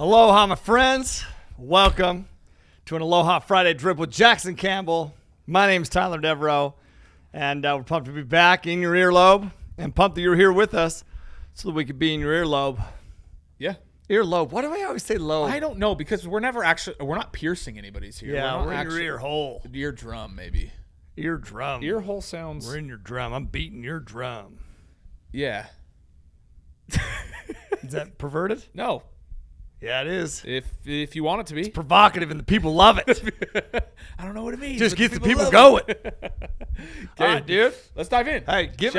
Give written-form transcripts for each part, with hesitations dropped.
Aloha, my friends. Welcome to an Aloha Friday drip with Jackson Campbell. My name is Tyler Deveraux, and we're pumped to be back in your earlobe and pumped that you're here with us so that we could be in your earlobe. Yeah. Earlobe. Why do I always say lobe? I don't know, because we're not piercing anybody's here. Yeah, we're in actually, your ear hole. Eardrum, maybe. Eardrum. Ear hole sounds. We're in your drum. I'm beating your drum. Yeah. Is that perverted? No. Yeah, it is. If you want it to be. It's provocative and the people love it. I don't know what it means. Just get the people love going. Okay, All right, dude. Let's dive in. Hey, give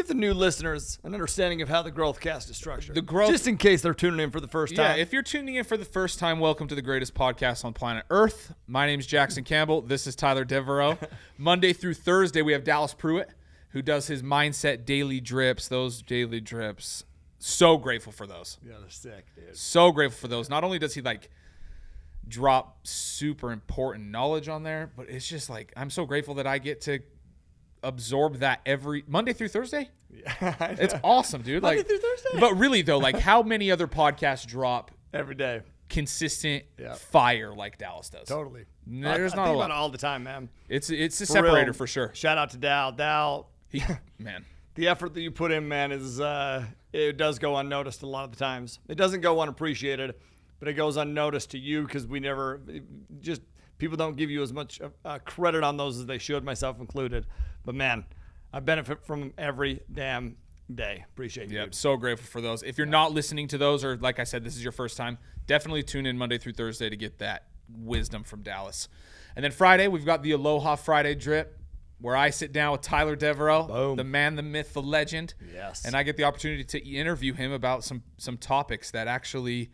the new listeners an understanding of how the Growth Cast is structured. Just in case they're tuning in for the first time. Yeah, if you're tuning in for the first time, welcome to the greatest podcast on planet Earth. My name's Jackson Campbell. This is Tyler Deveraux. Monday through Thursday, we have Dallas Pruitt, who does his Mindset Daily Drips. Those daily drips. So grateful for those. Yeah, they're sick, dude. So grateful for those. Not only does he drop super important knowledge on there, but it's just I'm so grateful that I get to absorb that every Monday through Thursday. Yeah, it's awesome, dude. Monday through Thursday. But really though, how many other podcasts drop every day consistent fire like Dallas does? Totally. There's I not think a lot. about it all the time, man. It's a separator for sure. Shout out to Dal. Man. The effort that you put in, man, is it does go unnoticed a lot of the times. It doesn't go unappreciated, but it goes unnoticed to you because people don't give you as much credit on those as they should, myself included. But man, I benefit from them every damn day. Appreciate you. Yep, so grateful for those. If you're not listening to those, or like I said, this is your first time, definitely tune in Monday through Thursday to get that wisdom from Dallas. And then Friday, we've got the Aloha Friday drip, where I sit down with Tyler Deveraux, the man, the myth, the legend. Yes. And I get the opportunity to interview him about some topics that actually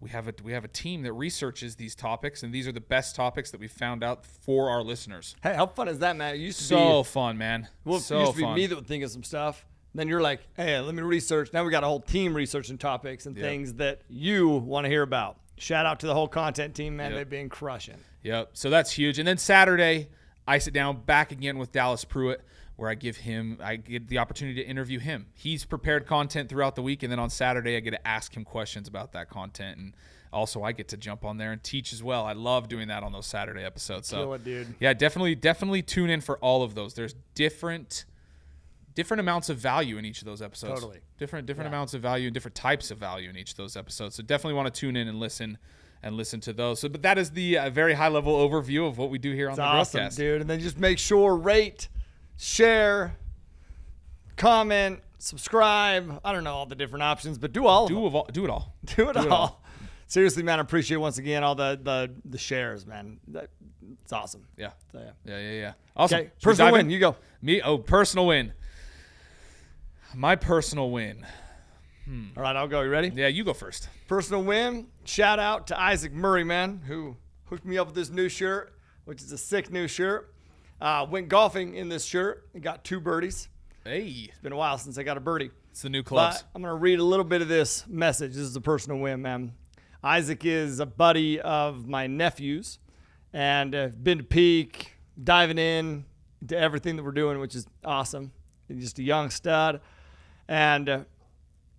we have a team that researches these topics, and these are the best topics that we've found out for our listeners. Hey, how fun is that, man? It used to be fun, man. Well, it used to be me that would think of some stuff. Then you're like, hey, let me research. Now we got a whole team researching topics and things that you want to hear about. Shout out to the whole content team, man. They've been crushing. Yep. So that's huge. And then Saturday, I sit down back again with Dallas Pruitt, where I get the opportunity to interview him. He's prepared content throughout the week, and then on Saturday I get to ask him questions about that content, and also I get to jump on there and teach as well. I love doing that on those Saturday episodes. So kill it, dude. Yeah, definitely tune in for all of those. There's different amounts of value in each of those episodes. Totally. Different amounts of value and different types of value in each of those episodes. So definitely want to tune in and listen to those. So, but that is the very high-level overview of what we do here on the awesome, Growthcast. Dude. And then just make sure, rate, share, comment, subscribe. I don't know all the different options, but do all of them. Do it all. Do it all. Seriously, man, I appreciate once again all the shares, man. It's awesome. Yeah. So, Yeah. Awesome. Okay, personal win. You go. Me? Oh, personal win. My personal win. All right, I'll go. You ready? Yeah, you go first. Personal win. Shout out to Isaac Murray, man, who hooked me up with this new shirt, which is a sick new shirt. Went golfing in this shirt and got 2 birdies. Hey. It's been a while since I got a birdie. It's the new clubs. But I'm going to read a little bit of this message. This is a personal win, man. Isaac is a buddy of my nephew's, and been to Peak, diving in to everything that we're doing, which is awesome. He's just a young stud. And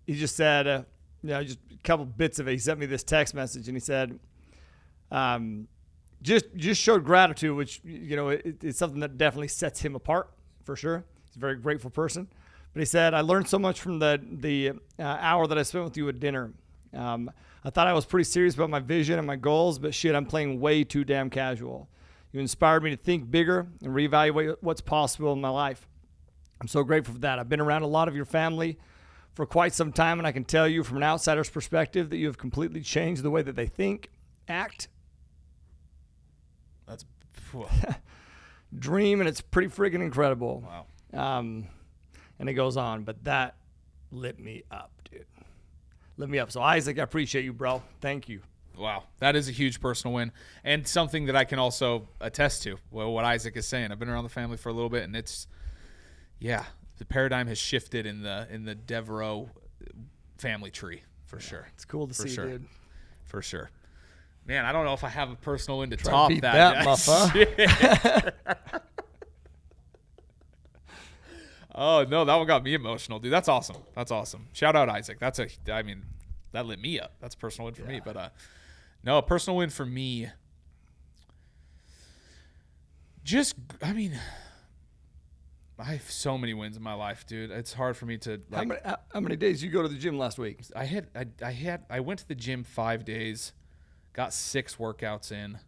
he just said, just a couple bits of it. He sent me this text message, and he said, just showed gratitude, which, it's something that definitely sets him apart, for sure. He's a very grateful person. But he said, I learned so much from the hour that I spent with you at dinner. I thought I was pretty serious about my vision and my goals, but shit, I'm playing way too damn casual. You inspired me to think bigger and reevaluate what's possible in my life. I'm so grateful for that. I've been around a lot of your family for quite some time, and I can tell you from an outsider's perspective that you have completely changed the way that they think, act, dream, and it's pretty freaking incredible. Wow. And it goes on, but that lit me up, dude. Lit me up. So, Isaac, I appreciate you, bro. Thank you. Wow. That is a huge personal win, and something that I can also attest to, what Isaac is saying. I've been around the family for a little bit, and the paradigm has shifted in the Deveraux family tree, for sure. It's cool to see, dude. For sure. Man, I don't know if I have a personal win to Try top to beat that. Muffa. Oh, no, that one got me emotional, dude. That's awesome. That's awesome. Shout out Isaac. that lit me up. That's a personal win for me. But no, a personal win for me. I have so many wins in my life, dude. It's hard for me to How many days did you go to the gym last week? I went to the gym 5 days, got 6 workouts in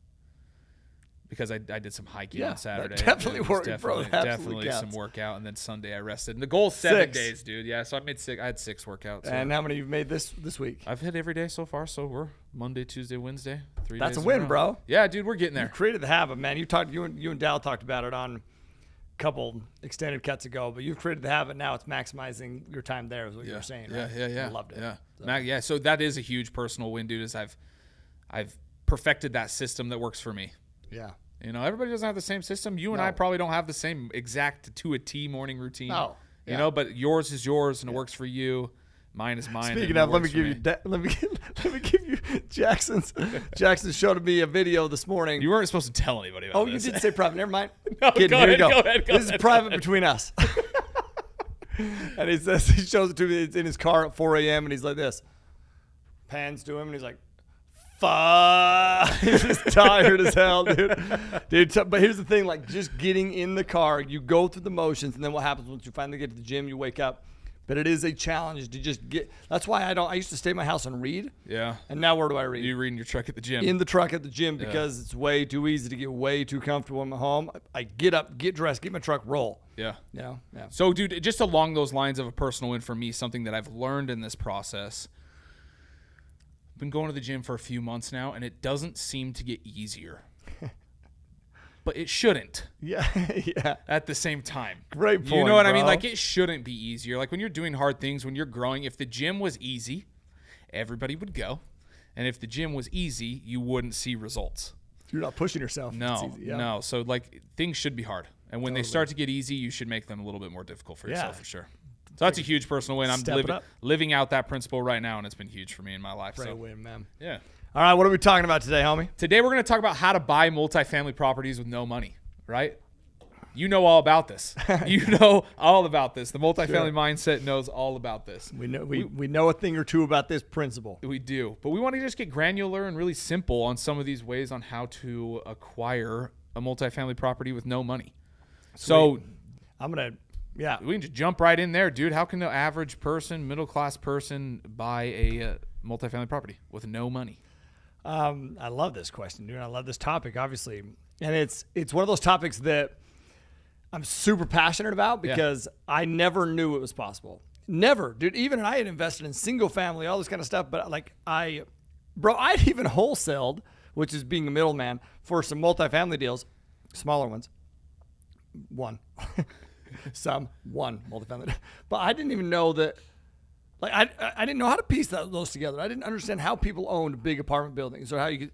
because I did some hiking on Saturday. That definitely worked, bro. Definitely some workout, and then Sunday I rested. And the goal is 7 days, dude. Yeah, so I made 6. I had 6 workouts. And how many you've made this week? I've hit every day so far. So we're Monday, Tuesday, Wednesday, 3 days. That's a win, bro. Yeah, dude, we're getting there. You created the habit, man. You and Dal talked about it on couple extended cuts ago, but you've created the habit. Now it's maximizing your time there is what you were saying, right? Yeah. I loved it. Yeah. So that is a huge personal win, dude, is I've perfected that system that works for me. Yeah. You know, everybody doesn't have the same system. You and I probably don't have the same exact to a T morning routine. No. You know, but yours is yours and it works for you. Mine is mine. Speaking of, let me give you Jackson showed me a video this morning. You weren't supposed to tell anybody about this. You did say private. Never mind. No, go ahead. This is private between us. And he shows it to me. It's in his car at 4 a.m. and he's like this. Pans to him and he's like, fuck. He's just tired as hell, dude. But here's the thing, like just getting in the car, you go through the motions, and then what happens once you finally get to the gym, you wake up. But it is a challenge to just get. That's why I used to stay in my house and read. Yeah. And now where do I read? You read in your truck at the gym. In the truck at the gym because it's way too easy to get way too comfortable in my home. I get up, get dressed, get my truck, roll. Yeah. Yeah. So, dude, just along those lines of a personal win for me, something that I've learned in this process. I've been going to the gym for a few months now, and it doesn't seem to get easier. But it shouldn't. Yeah. At the same time. Great point, You know what bro. I mean? Like, it shouldn't be easier. Like, when you're doing hard things, when you're growing, if the gym was easy, everybody would go. And if the gym was easy, you wouldn't see results. You're not pushing yourself. No. So, like, things should be hard. And when they start to get easy, you should make them a little bit more difficult for yourself, for sure. So that's a huge personal win. I'm living out that principle right now, and it's been huge for me in my life. Great win, man. Yeah. All right, what are we talking about today, homie? Today we're going to talk about how to buy multifamily properties with no money, right? You know all about this. You know all about this. The Multifamily Mindset knows all about this. We know a thing or two about this principle. We do. But we want to just get granular and really simple on some of these ways on how to acquire a multifamily property with no money. So we can just jump right in there, dude. How can the average person, middle-class person, buy a multifamily property with no money? I love this question, dude. I love this topic, obviously. And it's one of those topics that I'm super passionate about because I never knew it was possible. Never, dude. Even I had invested in single family, all this kind of stuff. But I'd even wholesaled, which is being a middleman, for some multifamily deals, smaller ones. One multifamily. But I didn't even know that. Like I didn't know how to piece those together. I didn't understand how people owned big apartment buildings or I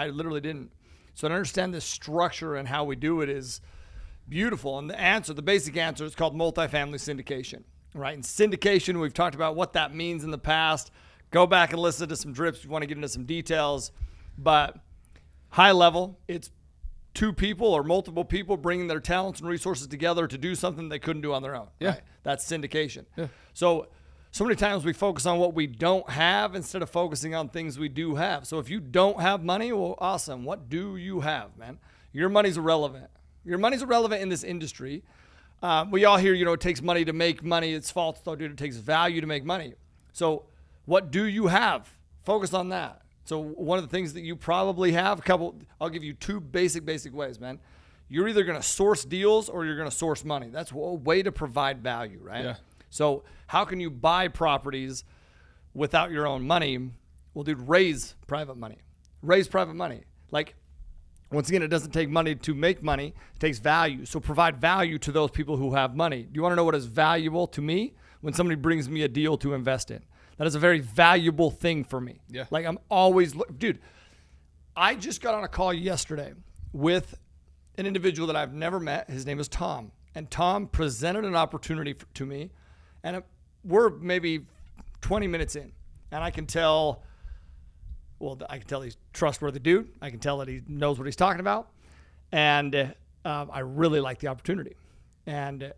literally didn't. So to understand the structure and how we do it is beautiful. And the basic answer is called multifamily syndication, right? And syndication, we've talked about what that means in the past. Go back and listen to some drips if you want to get into some details. But high level, it's two people or multiple people bringing their talents and resources together to do something they couldn't do on their own. Yeah. Right? That's syndication. Yeah. So many times we focus on what we don't have instead of focusing on things we do have. So if you don't have money, well, awesome. What do you have, man? Your money's irrelevant. Your money's irrelevant in this industry. We all hear, it takes money to make money. It's false, though, dude. It takes value to make money. So what do you have? Focus on that. So one of the things that you probably have, I'll give you two basic ways, man. You're either going to source deals or you're going to source money. That's a way to provide value, right? Yeah. So how can you buy properties without your own money? Well, dude, raise private money. Like, once again, it doesn't take money to make money. It takes value. So provide value to those people who have money. Do you want to know what is valuable to me? When somebody brings me a deal to invest in. That is a very valuable thing for me. Yeah. Like, I'm always, dude, I just got on a call yesterday with an individual that I've never met. His name is Tom. And Tom presented an opportunity to me. And we're maybe 20 minutes in, and I can tell he's a trustworthy dude. I can tell that he knows what he's talking about, and I really like the opportunity. And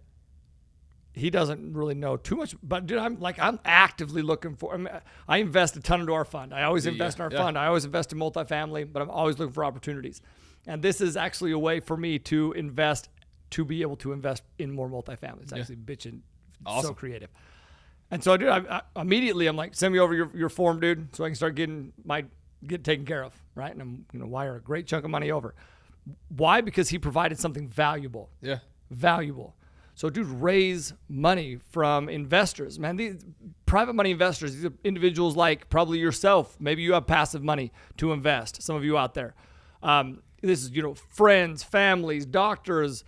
he doesn't really know too much, but dude, I'm actively looking for. I invest a ton into our fund. I always invest in our fund. I always invest in multifamily, but I'm always looking for opportunities. And this is actually a way for me to invest, to be able to invest in more multifamily. It's actually bitching, so creative. And so, dude, I immediately I'm like, send me over your form, dude, so I can start getting taken care of, right? And I'm gonna wire a great chunk of money over. Why? Because he provided something valuable. Yeah. Valuable. So, dude, raise money from investors, man. These private money investors, these are individuals like probably yourself. Maybe you have passive money to invest. Some of you out there. This is, friends, families, doctors,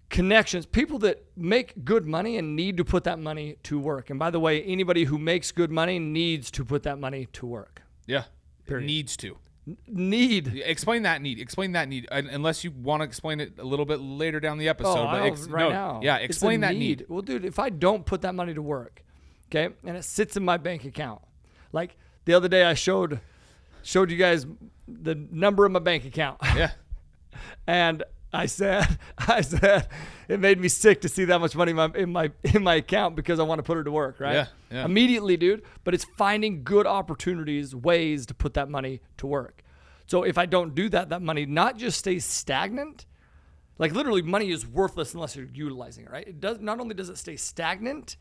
connections, people that make good money and need to put that money to work. And by the way, anybody who makes good money needs to put that money to work. Yeah. Period. Needs to. Need. Explain that need. Explain that need. Unless you want to explain it a little bit later down the episode. Now. Yeah, explain that need. Well, dude, if I don't put that money to work, okay, and it sits in my bank account, like the other day I showed you guys the number of my bank account. Yeah. And I said it made me sick to see that much money in my account because I want to put it to work, right? Yeah. Immediately, dude. But it's finding good opportunities, ways to put that money to work. So if I don't do that, that money not just stays stagnant. Like literally, money is worthless unless you're utilizing it, right? It does. Not only does it stay stagnant,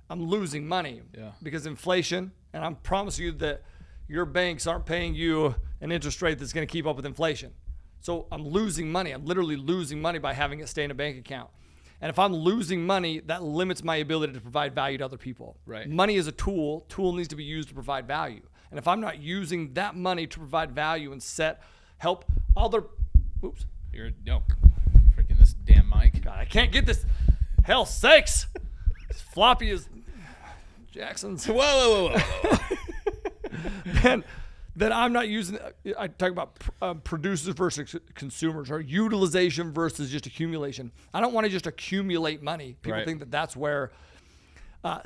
I'm losing money because inflation. And I promise you that your banks aren't paying you an interest rate that's going to keep up with inflation. So I'm losing money. I'm literally losing money by having it stay in a bank account. And if I'm losing money, that limits my ability to provide value to other people. Right. Money is a tool. Tool needs to be used to provide value. And if I'm not using that money to provide value and help other, freaking this damn mic. God, I can't get this. Hell sakes. As floppy as Jackson's. Whoa. Then I'm not using, I talk about producers versus consumers, or utilization versus just accumulation. I don't want to just accumulate money. People think that that's where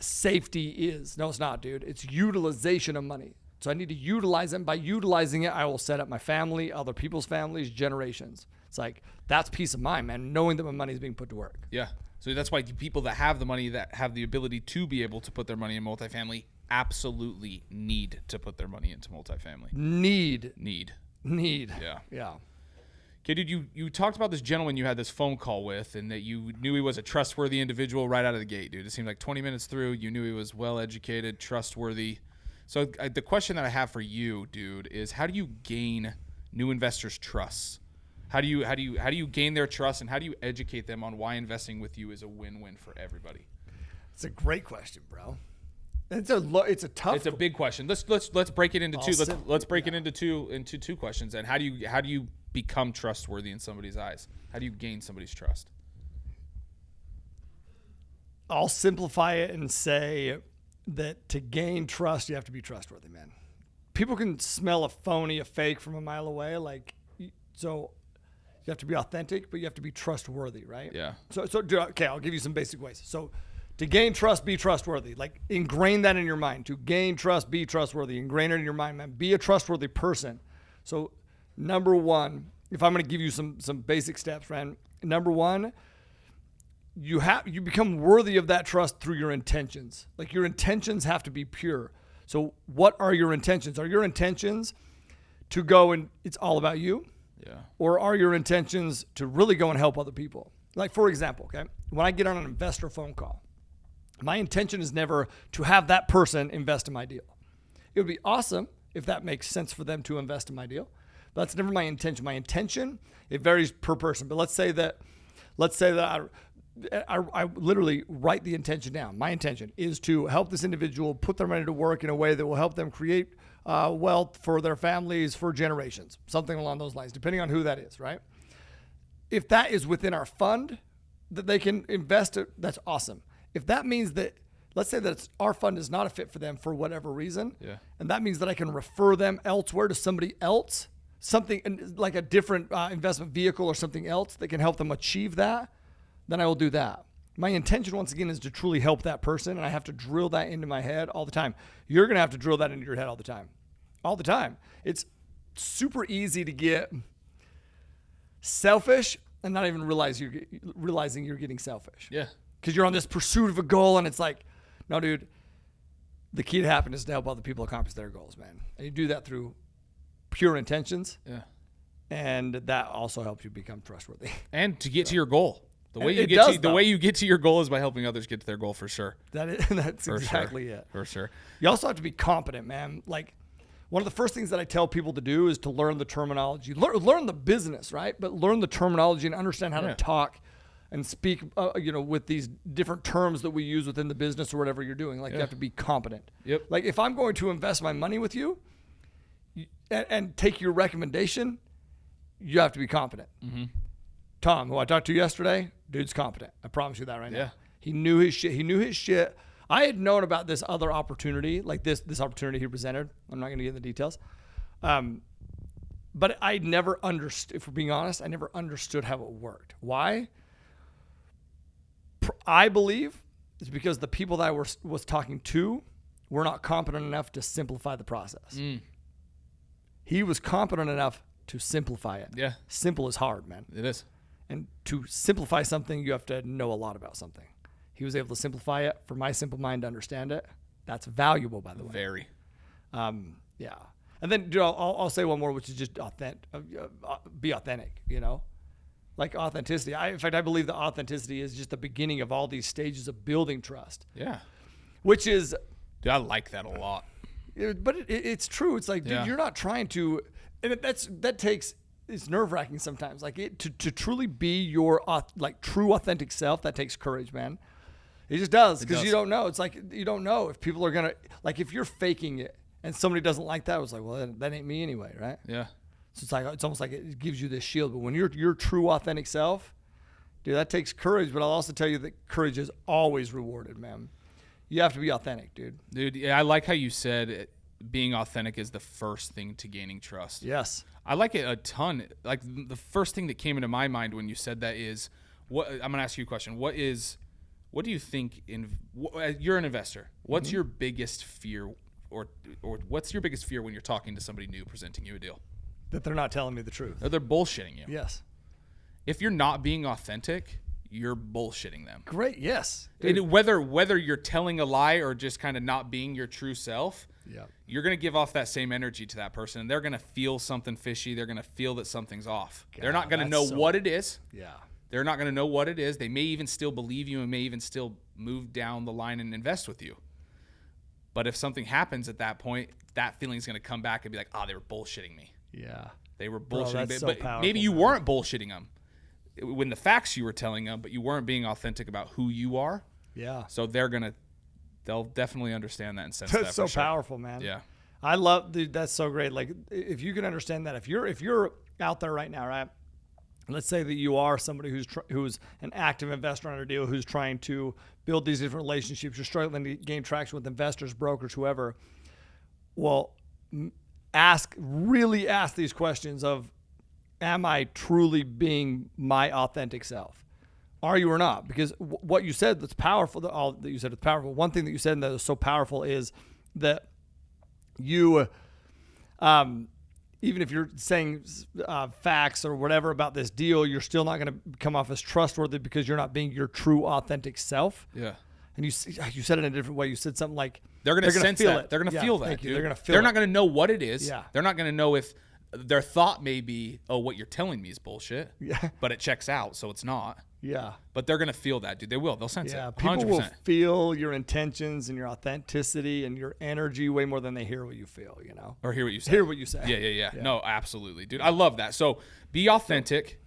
safety is. No, it's not, dude. It's utilization of money. So I need to utilize them. By utilizing it, I will set up my family, other people's families, generations. It's like, that's peace of mind, man, knowing that my money is being put to work. Yeah. So that's why people that have the money, that have the ability to be able to put their money in multifamily, absolutely need to put their money into multifamily. Need. Yeah. Okay, dude, you talked about this gentleman you had this phone call with, and that you knew he was a trustworthy individual right out of the gate, dude. It seemed like 20 minutes through, you knew he was well-educated, trustworthy. So the question that I have for you, dude, is how do you gain new investors' trust? How do you gain their trust, and how do you educate them on why investing with you is a win-win for everybody? It's a great question, bro. It's a tough. It's a big question. Let's break it into two. Let's break it into two questions. And how do you become trustworthy in somebody's eyes? How do you gain somebody's trust? I'll simplify it and say that to gain trust, you have to be trustworthy, man. People can smell a phony, a fake from a mile away. So you have to be authentic, but you have to be trustworthy, right? Yeah. So okay, I'll give you some basic ways. So to gain trust, be trustworthy. Like, ingrain that in your mind. To gain trust, be trustworthy. Ingrain it in your mind, man. Be a trustworthy person. So number one, if I'm going to give you some basic steps, man. Number one, you become worthy of that trust through your intentions. Like, your intentions have to be pure. So what are your intentions? Are your intentions to go and it's all about you? Yeah. Or are your intentions to really go and help other people? Like, for example, okay, when I get on an investor phone call, my intention is never to have that person invest in my deal. It would be awesome if that makes sense for them to invest in my deal. But that's never my intention. My intention, it varies per person. But let's say that I literally write the intention down. My intention is to help this individual put their money to work in a way that will help them create wealth for their families for generations, something along those lines, depending on who that is, right? If that is within our fund that they can invest, that's awesome. If that means that, let's say that our fund is not a fit for them for whatever reason, and that means that I can refer them elsewhere to somebody else, something like a different investment vehicle or something else that can help them achieve that, then I will do that. My intention, once again, is to truly help that person, and I have to drill that into my head all the time. You're going to have to drill that into your head all the time. All the time. It's super easy to get selfish and not even realizing you're getting selfish. Yeah. because you're on this pursuit of a goal, and it's like, no, dude, the key to happiness is to help other people accomplish their goals, man. And you do that through pure intentions. Yeah. And that also helps you become trustworthy. And to get to your goal. The way you get to your goal is by helping others get to their goal, for sure. That's for exactly sure. it. For sure. You also have to be competent, man. Like, one of the first things that I tell people to do is to learn the terminology. Learn the business, right? But learn the terminology and understand how to talk and speak, with these different terms that we use within the business or whatever you're doing. Like, you have to be competent. Yep. Like, if I'm going to invest my money with you and take your recommendation, you have to be competent. Mm-hmm. Tom, who I talked to yesterday, dude's competent. I promise you that right now. Yeah. He knew his shit. I had known about this other opportunity, like this opportunity he presented. I'm not going to get into the details. But I never understood, if we're being honest, I never understood how it worked. Why? I believe it's because the people that I was talking to were not competent enough to simplify the process. He was competent enough to simplify it. Yeah. Simple is hard, man. It is. And to simplify something, you have to know a lot about something. He was able to simplify it for my simple mind to understand it. That's valuable, by the way. Very. Yeah. And then, dude, I'll say one more, which is just be authentic, Like authenticity. In fact, I believe that authenticity is just the beginning of all these stages of building trust. Yeah. Which is... Dude, I like that a lot. But it's true. It's like, dude, you're not trying to... And it's nerve-wracking sometimes. Like, to truly be your true authentic self, that takes courage, man. It just does, because you don't know. It's like, you don't know if people are going to... Like, if you're faking it and somebody doesn't like that, it's like, well, that ain't me anyway, right? Yeah. So it's almost like it gives you this shield. But when you're your true authentic self, dude, that takes courage. But I'll also tell you that courage is always rewarded, man. You have to be authentic, dude. Dude, yeah, I like how you said being authentic is the first thing to gaining trust. Yes. I like it a ton. Like, the first thing that came into my mind when you said that is, I'm going to ask you a question. What do you think you're an investor? What's your biggest fear or what's your biggest fear when you're talking to somebody new presenting you a deal? That they're not telling me the truth. Or they're bullshitting you. Yes. If you're not being authentic, you're bullshitting them. Great. Yes. Whether you're telling a lie or just kind of not being your true self, you're going to give off that same energy to that person, and they're going to feel something fishy. They're going to feel that something's off. God, they're not going to know what it is. Yeah. They're not going to know what it is. They may even still believe you and may even still move down the line and invest with you. But if something happens at that point, that feeling is going to come back and be like, they were bullshitting me. Yeah. They were bullshitting me. But powerful, maybe you weren't bullshitting them when the facts you were telling them, but you weren't being authentic about who you are. Yeah. So they'll definitely understand that and sense that's that. So powerful, man. Yeah. I love, dude, that's so great. Like, if you can understand that, if you're out there right now, right? Let's say that you are somebody who's an active investor on a deal, who's trying to build these different relationships. You're struggling to gain traction with investors, brokers, whoever. Well, really ask these questions of, am I truly being my authentic self? Are you or not? Because what you said that's powerful, all that you said is powerful. One thing that you said that is so powerful is that you, even if you're saying facts or whatever about this deal, you're still not going to come off as trustworthy because you're not being your true authentic self. Yeah. And you said it in a different way. You said something like, they're going to sense feel that. They're going to feel that. Thank you. They're going to feel They're not going to know what it is. Yeah. They're not going to know if their thought may be, what you're telling me is bullshit. Yeah. But it checks out, so it's not. Yeah. But they're going to feel that, dude. They will. They'll sense it. 100%. People will feel your intentions and your authenticity and your energy way more than they hear what you feel, Or hear what you say. Hear what you say. Yeah. No, absolutely, dude. I love that. So be authentic,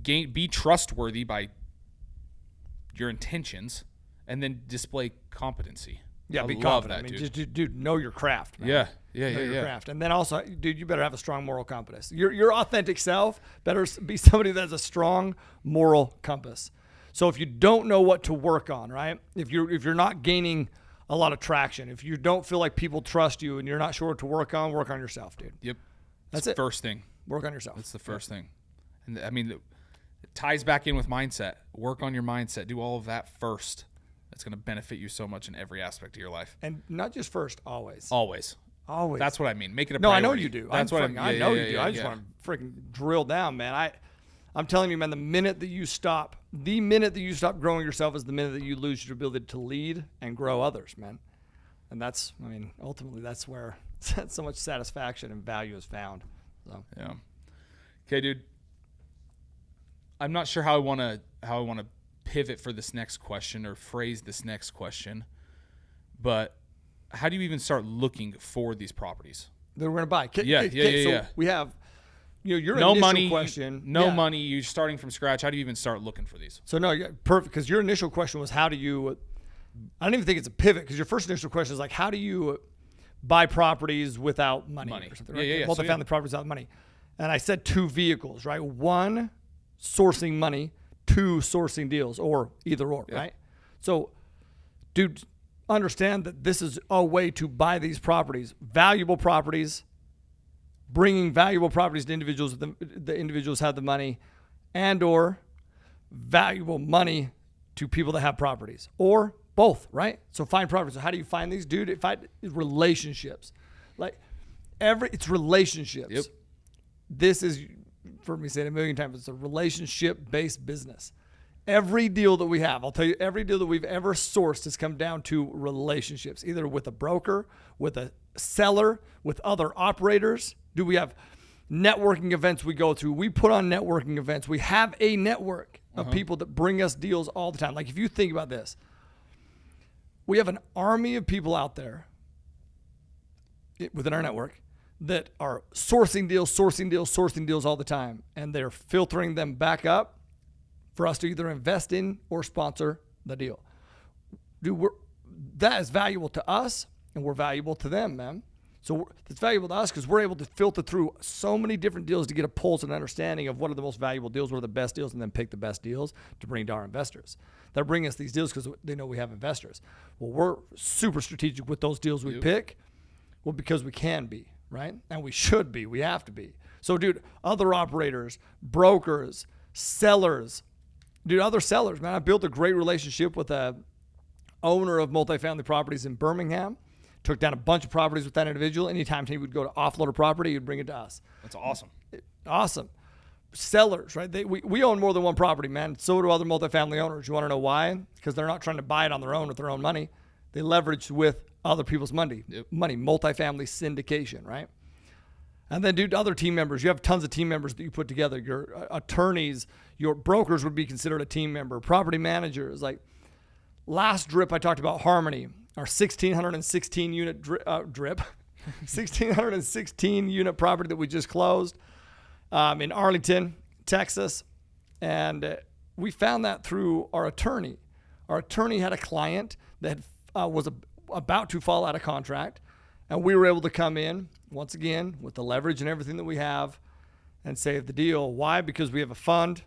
be trustworthy by your intentions, and then display competency. Yeah, be confident. That, just, dude, know your craft, man. Yeah. Know your craft. And then also, dude, you better have a strong moral compass. Your authentic self better be somebody that has a strong moral compass. So if you don't know what to work on, right? If you're not gaining a lot of traction, if you don't feel like people trust you and you're not sure what to work on yourself, dude. Yep. That's it. First thing. Work on yourself. That's the first thing. And I mean, it ties back in with mindset. Work on your mindset. Do all of that first. That's going to benefit you so much in every aspect of your life. And not just first, always. Always. That's what I mean. Make it a priority. No, I know you do. That's what I know you do. I just want to freaking drill down, man. I'm telling you, man, the minute that you stop growing yourself is the minute that you lose your ability to lead and grow others, man. And ultimately that's where so much satisfaction and value is found. So. Yeah. Okay, dude. I'm not sure how I want to pivot for this next question or phrase this next question, but how do you even start looking for these properties that we're going to buy? Yeah. We have, your no initial money, question. money. You're starting from scratch. How do you even start looking for these? So no, perfect. Because your initial question was how do you? I don't even think it's a pivot because your first initial question is like how do you buy properties without money or something? Right? Yeah. Multifamily properties without money. And I said 2 vehicles, right? 1, sourcing money. 2, sourcing deals, or either or, right? So, dude, understand that this is a way to buy these properties, valuable properties, bringing valuable properties to individuals. The individuals have the money, and or valuable money to people that have properties, or both, right? So find properties. So how do you find these, dude? Relationships, it's relationships. Yep. This is, for me saying it a million times, it's a relationship-based business. Every deal that we have, I'll tell you, every deal that we've ever sourced has come down to relationships, either with a broker, with a seller, with other operators. Do we have networking events we go through? We put on networking events. We have a network of people that bring us deals all the time. Like if you think about this, we have an army of people out there within our network that are sourcing deals all the time. And they're filtering them back up for us to either invest in or sponsor the deal. Dude, that is valuable to us and we're valuable to them, man. So it's valuable to us because we're able to filter through so many different deals to get a pulse and understanding of what are the most valuable deals, what are the best deals, and then pick the best deals to bring to our investors. They're bringing us these deals because they know we have investors. Well, we're super strategic with those deals we pick. Well, because we can be. Right? And we should be. We have to be. So, dude, other operators, brokers, sellers, other sellers, man. I built a great relationship with a owner of multifamily properties in Birmingham. Took down a bunch of properties with that individual. Anytime he would go to offload a property, he'd bring it to us. That's awesome. Awesome. Sellers, right? We own more than one property, man. So do other multifamily owners. You want to know why? Because they're not trying to buy it on their own with their own money. They leverage with other people's money, multifamily syndication, right? And then, dude, other team members. You have tons of team members that you put together. Your attorneys, your brokers would be considered a team member. Property managers. Like last drip, I talked about Harmony, our 1,616 unit drip, 1,616 unit property that we just closed in Arlington, Texas. And we found that through our attorney. Our attorney had a client that was about to fall out of contract, and we were able to come in once again with the leverage and everything that we have and save the deal. Why? Because we have a fund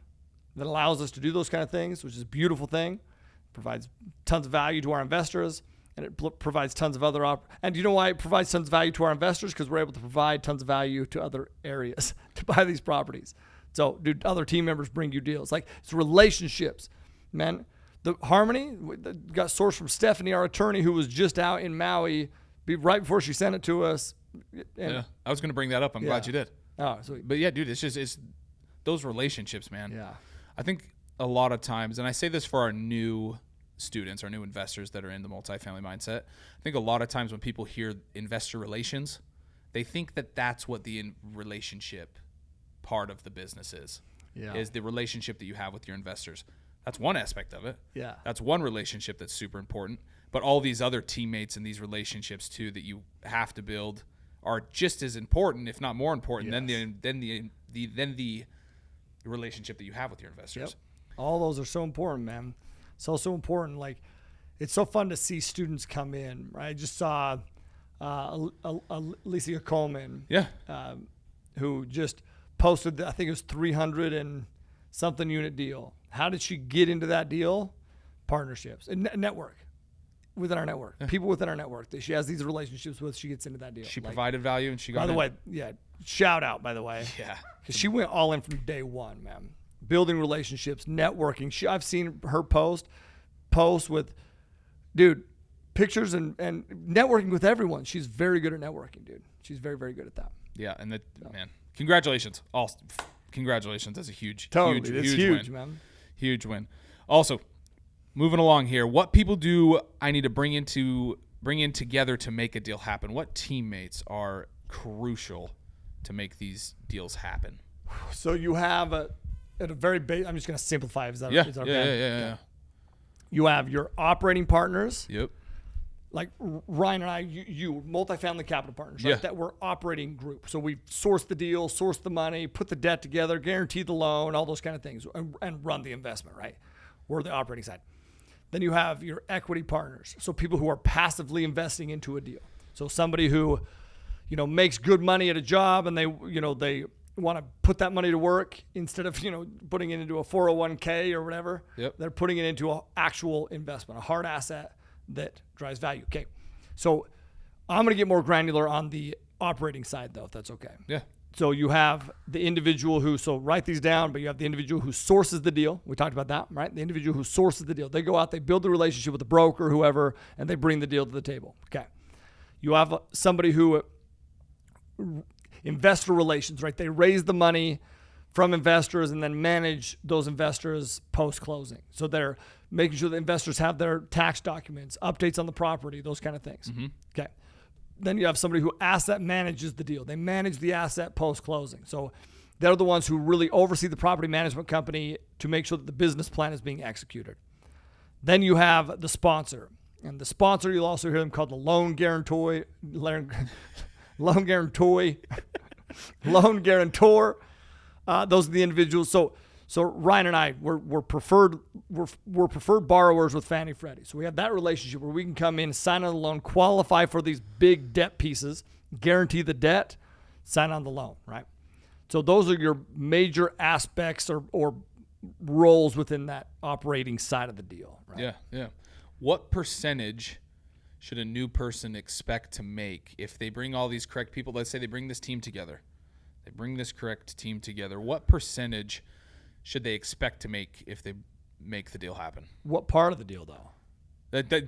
that allows us to do those kind of things, which is a beautiful thing. Provides tons of value to our investors, and it provides tons of other and you know why it provides tons of value to our investors? Because we're able to provide tons of value to other areas to buy these properties. So, dude, other team members bring you deals. Like, it's relationships, man. The Harmony got sourced from Stephanie, our attorney, who was just out in Maui right before she sent it to us. I was going to bring that up. I'm glad you did. Oh, sweet. But yeah, dude, it's those relationships, man. Yeah. I think a lot of times, and I say this for our new students, our new investors that are in the multifamily mindset, I think a lot of times when people hear investor relations, they think that that's what the relationship part of the business is the relationship that you have with your investors. That's one aspect of it. Yeah. That's one relationship that's super important. But all these other teammates and these relationships too that you have to build are just as important, if not more important, than the relationship that you have with your investors. Yep. All those are so important, man. So important. Like, it's so fun to see students come in. Right? I just saw Alicia Coleman. Yeah. Who just posted, I think it was 300 and something unit deal. How did she get into that deal? Partnerships and network within our network. Yeah. People within our network that she has these relationships with. She gets into that deal. She provided value and she got. By the way, shout out. By the way, because she went all in from day one, man. Building relationships, networking. I've seen her post with, dude, pictures and networking with everyone. She's very good at networking, dude. She's very, very good at that. Yeah, and man, congratulations, all congratulations. That's a huge, Totally. It's huge, win. man. Huge win. Also, moving along here, what people do I need to bring in together to make a deal happen? What teammates are crucial to make these deals happen? So you have at a very base, I'm just going to simplify. Is that Yeah. okay? Yeah. You have your operating partners. Yep. Like Ryan and I, you multifamily capital partners, right? Yeah. That we're operating group. So we source the deal, source the money, put the debt together, guarantee the loan, all those kind of things, and run the investment, right? We're the operating side. Then you have your equity partners. So people who are passively investing into a deal. So somebody who, makes good money at a job and they want to put that money to work instead of, putting it into a 401k or whatever. Yep. They're putting it into an actual investment, a hard asset that drives value. Okay. So I'm going to get more granular on the operating side though, if that's okay. Yeah. So you have the individual so write these down, but you have the individual who sources the deal. We talked about that, right? The individual who sources the deal. They go out, they build the relationship with the broker, whoever, and they bring the deal to the table. Okay. You have somebody who investor relations, right? They raise the money from investors and then manage those investors post-closing. So they're making sure the investors have their tax documents, updates on the property, those kind of things. Mm-hmm. Okay. Then you have somebody who asset manages the deal. They manage the asset post-closing. So they're the ones who really oversee the property management company to make sure that the business plan is being executed. Then you have the sponsor. And the sponsor, you'll also hear them called the loan guarantor. Those are the individuals. So Ryan and I, we're preferred borrowers with Fannie Freddie. So we have that relationship where we can come in, sign on the loan, qualify for these big debt pieces, guarantee the debt, sign on the loan, right? So those are your major aspects or roles within that operating side of the deal, right? Yeah. What percentage should a new person expect to make if they bring all these correct people? Let's say they bring this team together. They bring this correct team together. What percentage should they expect to make if they make the deal happen? What part of the deal, though?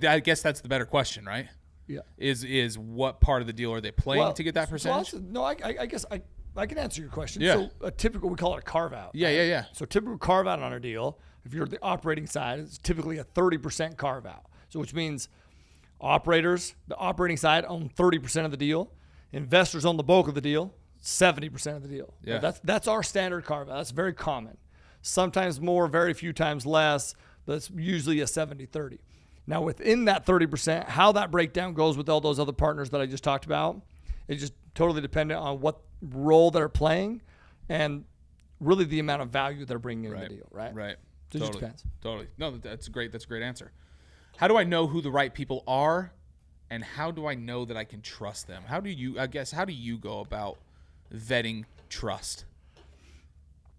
I guess that's the better question, right? Yeah. Is what part of the deal are they playing to get that percentage? I guess I can answer your question. Yeah. So a typical, we call it a carve out. Yeah. So typical carve out on our deal, if you're the operating side, it's typically a 30% carve out. So which means operators, the operating side, own 30% of the deal. Investors own the bulk of the deal, 70% of the deal. Yeah. That's our standard carve out. That's very common. Sometimes more, very few times less, but it's usually a 70-30. Now within that 30%, how that breakdown goes with all those other partners that I just talked about, it's just totally dependent on what role they're playing and really the amount of value they're bringing in the deal, right? Right. So it just depends. Totally. No, that's great. That's a great answer. How do I know who the right people are, and how do I know that I can trust them? How do you go about vetting trust?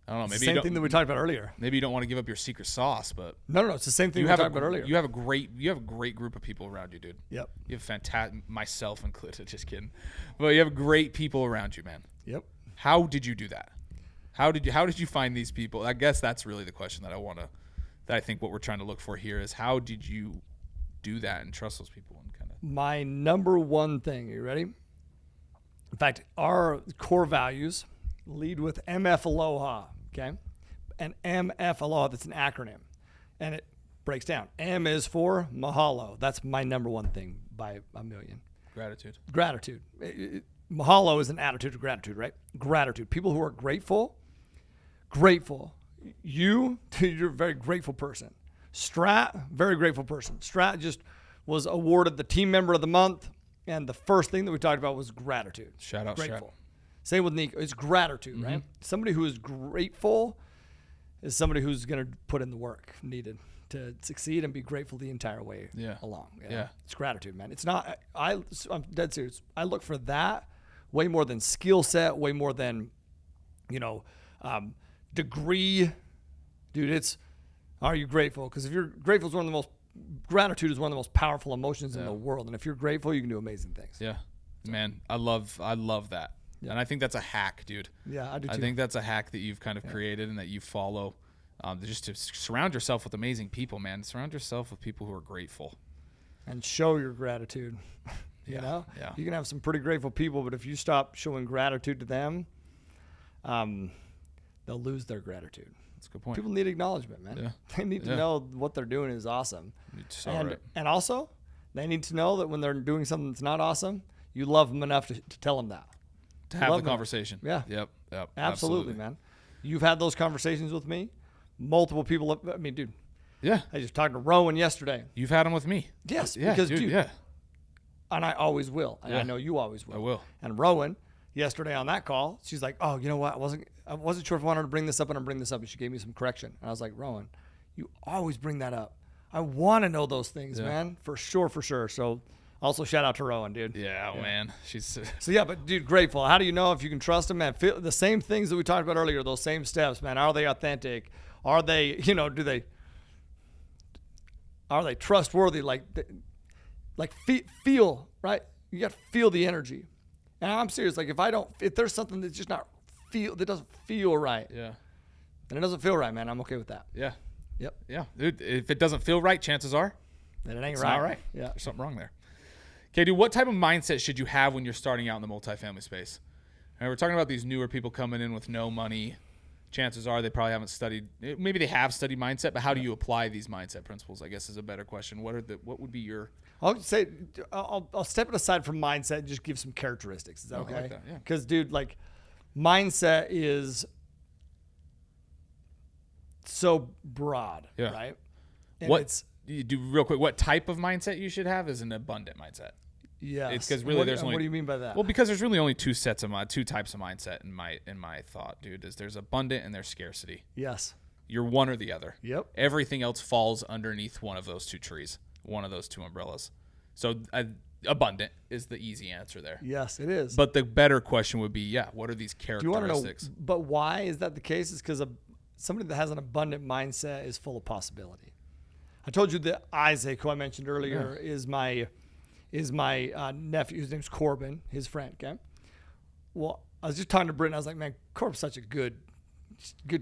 I don't know. Maybe same thing that we talked about earlier. Maybe you don't want to give up your secret sauce, but no, it's the same thing we talked about earlier. You have a great group of people around you, dude. Yep. You have fantastic, myself included. Just kidding, but you have great people around you, man. Yep. How did you do that? How did you find these people? I guess that's really the question that I think what we're trying to look for here is how did you do that and trust those people and kind of. My number one thing. Are you ready? In fact, our core values lead with MF Aloha. Okay, and MF Aloha. That's an acronym, and it breaks down. M is for mahalo. That's my number one thing by a million. Gratitude. Mahalo is an attitude of gratitude, right? Gratitude. People who are grateful. You're a very grateful person. Strat, very grateful person. Strat just was awarded the team member of the month, and the first thing that we talked about was gratitude. Shout out, grateful. Same with Nico. It's gratitude, right? Somebody who is grateful is somebody who's going to put in the work needed to succeed and be grateful the entire way along. Yeah. It's gratitude, man. It's not, I'm dead serious. I look for that way more than skill set, way more than, degree. Dude, are you grateful? Because if you're grateful, gratitude is one of the most powerful emotions in the world. And if you're grateful, you can do amazing things. Yeah. Man, I love that. Yeah. And I think that's a hack, dude. Yeah, I do too. I think that's a hack that you've kind of created and that you follow. Just to surround yourself with amazing people, man. Surround yourself with people who are grateful. And show your gratitude. You know? Yeah. You can have some pretty grateful people, but if you stop showing gratitude to them, they'll lose their gratitude. That's a good point. People need acknowledgement, man. Yeah. They need to know what they're doing is awesome. So And also, they need to know that when they're doing something that's not awesome, you love them enough to tell them that. To have the conversation. Yeah. Yep. Absolutely, man. You've had those conversations with me. Multiple people. Dude. Yeah. I just talked to Rowan yesterday. You've had them with me. Yes. Yeah, because, dude, yeah. And I always will. And Yeah. I know you always will. I will. And Rowan, yesterday on that call, she's like, oh, you know what? I wasn't sure if I wanted to bring this up, and I'm bringing this up. And she gave me some correction. And I was like, Rowan, you always bring that up. I want to know those things, man. For sure. So also shout out to Rowan, dude. Yeah, man. She's So yeah, but dude, grateful. How do you know if you can trust them, man? Feel the same things that we talked about earlier, those same steps, man. Are they authentic? Are they, are they trustworthy? Feel, right? You got to feel the energy. And I'm serious. Like if there's something that's just that doesn't feel right. Yeah. Then it doesn't feel right, man. I'm okay with that. Yeah. Yep. Yeah. Dude, if it doesn't feel right, chances are then it ain't it's right. not right. Yeah. There's something wrong there. Okay, dude, what type of mindset should you have when you're starting out in the multifamily space? And we're talking about these newer people coming in with no money. Chances are they probably haven't studied. Maybe they have studied mindset, but how do you apply these mindset principles? I guess is a better question. What would be your? I'll step it aside from mindset and just give some characteristics. Is that okay? I like that, yeah. Because, dude, mindset is so broad, right? And you do real quick? What type of mindset you should have is an abundant mindset. Yeah, it's because really there's only. What do you mean by that? Well, because there's really only two types of mindset in my thought, dude. There's abundant and there's scarcity. Yes. You're one or the other. Yep. Everything else falls underneath one of those two trees, one of those two umbrellas. So abundant is the easy answer there. Yes, it is. But the better question would be, what are these characteristics? Do you want to know? But why is that the case? Is because somebody that has an abundant mindset is full of possibility. I told you that Isaac, who I mentioned earlier, is my nephew. His name's Corbin, his friend. Okay. Well, I was just talking to Britton. I was like, man, Corbin's such a good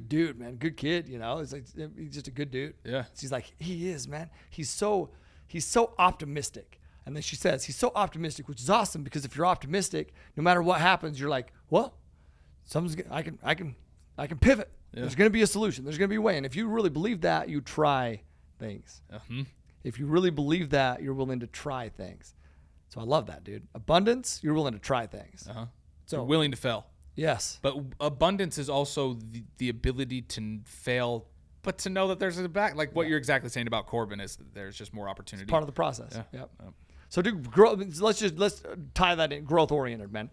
dude, man. Good kid, It's like he's just a good dude. Yeah. She's like, he is, man. He's so optimistic. And then she says, he's so optimistic, which is awesome because if you're optimistic, no matter what happens, you're like, well, I can pivot. Yeah. There's going to be a solution. There's going to be a way. And if you really believe that, you try things. Uh-huh. If you really believe that, you're willing to try things. So I love that, dude. Abundance, you're willing to try things. Uh-huh. So you're willing to fail. Yes. But abundance is also the ability to fail, but to know that there's a back. Like what you're exactly saying about Corbin is there's just more opportunity. It's part of the process. Yeah. Yep. So let's tie that in, growth oriented, man.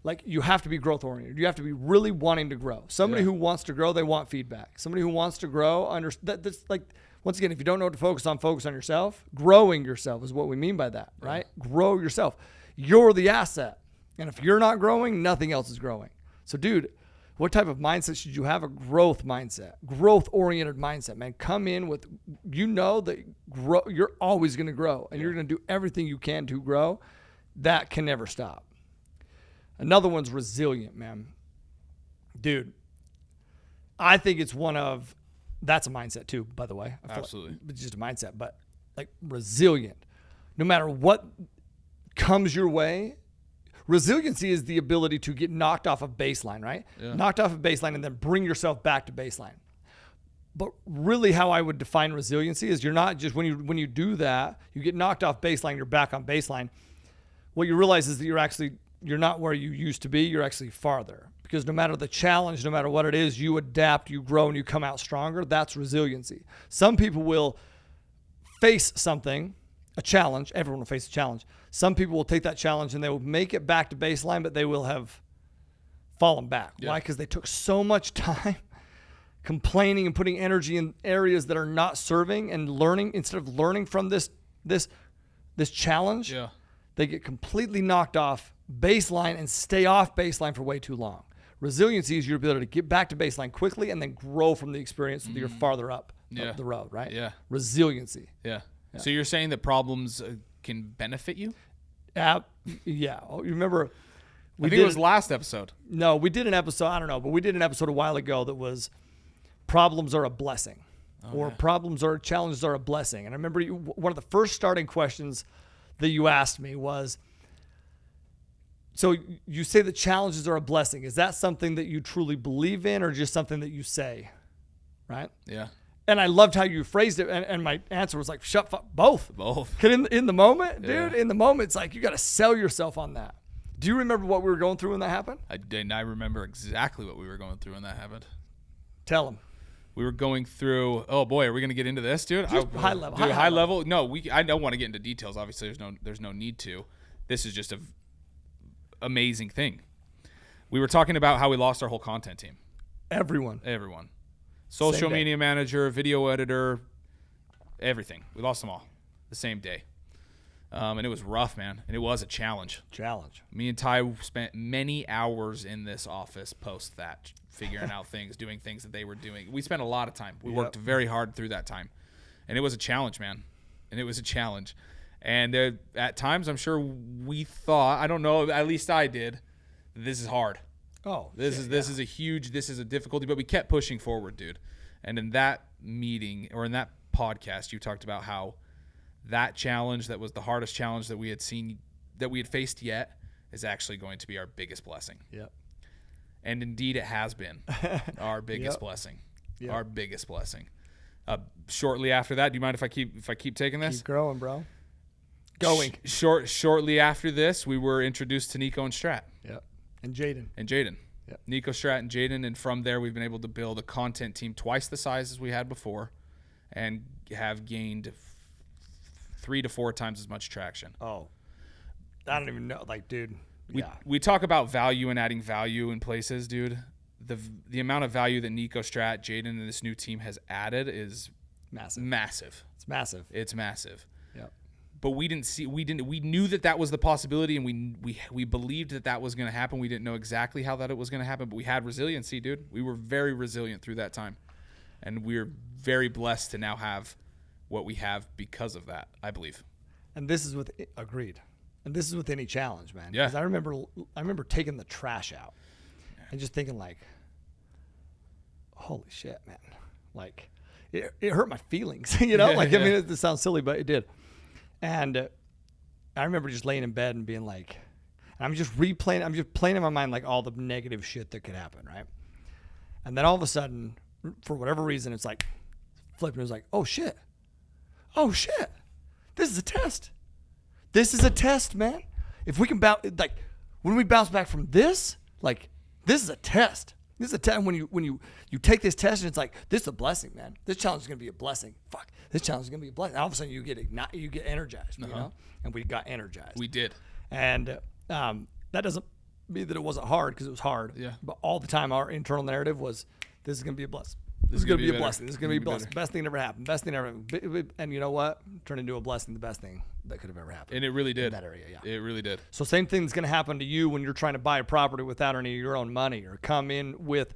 Like you have to be growth oriented. You have to be really wanting to grow. Somebody who wants to grow, they want feedback. Somebody who wants to grow, that's like, once again, if you don't know what to focus on yourself. Growing yourself is what we mean by that, right? Grow yourself. You're the asset. And if you're not growing, nothing else is growing. So, dude, what type of mindset should you have? A growth mindset, growth-oriented mindset, man. Come in with, that you're always going to grow, and you're going to do everything you can to grow. That can never stop. Another one's resilient, man. Dude, I think it's that's a mindset too, by the way. Absolutely. Like it's just a mindset, but like resilient. No matter what comes your way, resiliency is the ability to get knocked off of baseline, right? Yeah. Knocked off of baseline and then bring yourself back to baseline. But really how I would define resiliency is you're not just, when you do that, you get knocked off baseline, you're back on baseline. What you realize is that you're not where you used to be, you're actually farther. Because no matter the challenge, no matter what it is, you adapt, you grow, and you come out stronger. That's resiliency. Some people will face something, a challenge. Everyone will face a challenge. Some people will take that challenge and they will make it back to baseline, but they will have fallen back. Yeah. Why? Because they took so much time complaining and putting energy in areas that are not serving and learning. Instead of learning from this challenge, they get completely knocked off baseline and stay off baseline for way too long. Resiliency is your ability to get back to baseline quickly and then grow from the experience so that you're farther up the road, right? Yeah. Resiliency. Yeah. So you're saying that problems can benefit you? Yeah. You remember? I think it was last episode. No, we did an episode. I don't know, but we did an episode a while ago that was problems are a blessing, challenges are a blessing. And I remember one of the first starting questions that you asked me was, So you say that challenges are a blessing. Is that something that you truly believe in, or just something that you say? Right? Yeah. And I loved how you phrased it. And my answer was like, both. Both. Because in the moment, dude, Yeah. in the moment, it's like you got to sell yourself on that. Do you remember what we were going through when that happened? I didn't. I remember exactly what we were going through when that happened. Tell them. We were going through. Oh boy, are we going to get into this, dude? Just high level. Dude, high level. No, I don't want to get into details. Obviously, there's no need to. This is just a amazing thing. We were talking about how we lost our whole content team. Everyone. Social media manager, video editor, everything. We lost them all the same day. And it was rough, man. And it was a challenge. Me and Ty spent many hours in this office post that, figuring out things, doing things that they were doing. We spent a lot of time. We worked very hard through that time. And it was a challenge, man. And at times, I'm sure we thought, I don't know, at least I did, this is hard. Oh, this is a difficulty, but we kept pushing forward, dude. And in that meeting, or in that podcast, you talked about how that challenge, that was the hardest challenge that we had faced yet, is actually going to be our biggest blessing. Yep. And indeed, it has been our biggest blessing. Yep. Our biggest blessing. Shortly after that, do you mind if I keep taking this? Keep growing, bro. Going. Shortly after this, we were introduced to Nico and Strat. Yep. And Jaden. Yep. Nico, Strat, and Jaden. And from there, we've been able to build a content team twice the size as we had before, and have gained 3 to 4 times as much traction. Oh, I don't even know. Like, dude. We talk about value and adding value in places, dude. The amount of value that Nico, Strat, Jaden, and this new team has added is massive. It's massive. Yep. But we knew that was the possibility, and we believed that was going to happen. We didn't know exactly how that it was going to happen, but we had resiliency, dude. We were very resilient through that time, and we're very blessed to now have what we have because of that, I believe. And this is with any challenge, man. Yeah. Because I remember taking the trash out and just thinking, like, holy shit, man. Like, it hurt my feelings, you know? I mean, it sounds silly, but it did. And I remember just laying in bed and being like, I'm just playing in my mind, like, all the negative shit that could happen, right? And then all of a sudden, for whatever reason, it's like, flipping, it was like, oh shit, this is a test. This is a test, man. If we can when we bounce back from this, like, this is a test. This is a test. When you take this test, and it's like, this is a blessing, man. This challenge is gonna be a blessing. Fuck, this challenge is gonna be a blessing. And all of a sudden, you get energized, you know. And we got energized. We did. And that doesn't mean that it wasn't hard, because it was hard. Yeah. But all the time, our internal narrative was, this is gonna be a blessing. This is going to be a blessing. This is going to be a blessing. Best thing that ever happened. Best thing ever happened. And you know what? Turned into a blessing, the best thing that could have ever happened. And it really did. In that area, yeah. It really did. So same thing is going to happen to you when you're trying to buy a property without any of your own money, or come in with,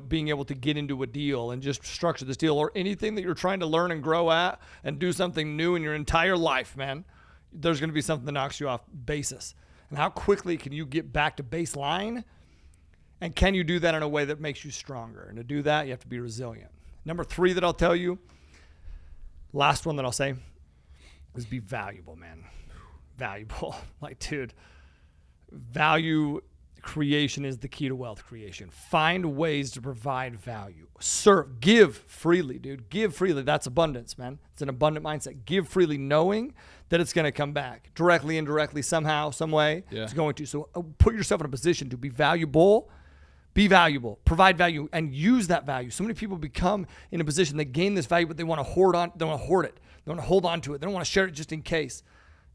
being able to get into a deal and just structure this deal, or anything that you're trying to learn and grow at and do something new in your entire life, man. There's going to be something that knocks you off basis. And how quickly can you get back to baseline? And can you do that in a way that makes you stronger? And to do that, you have to be resilient. Number 3 that I'll tell you, last one that I'll say, is be valuable, man. Valuable. Like, dude, value creation is the key to wealth creation. Find ways to provide value. Serve. Give freely, dude. Give freely. That's abundance, man. It's an abundant mindset. Give freely, knowing that it's going to come back. Directly, indirectly, somehow, some way, it's going to. So put yourself in a position to be valuable. Be valuable, provide value, and use that value. So many people become in a position, they gain this value, but they want to hoard it. They want to hold on to it. They don't want to share it just in case.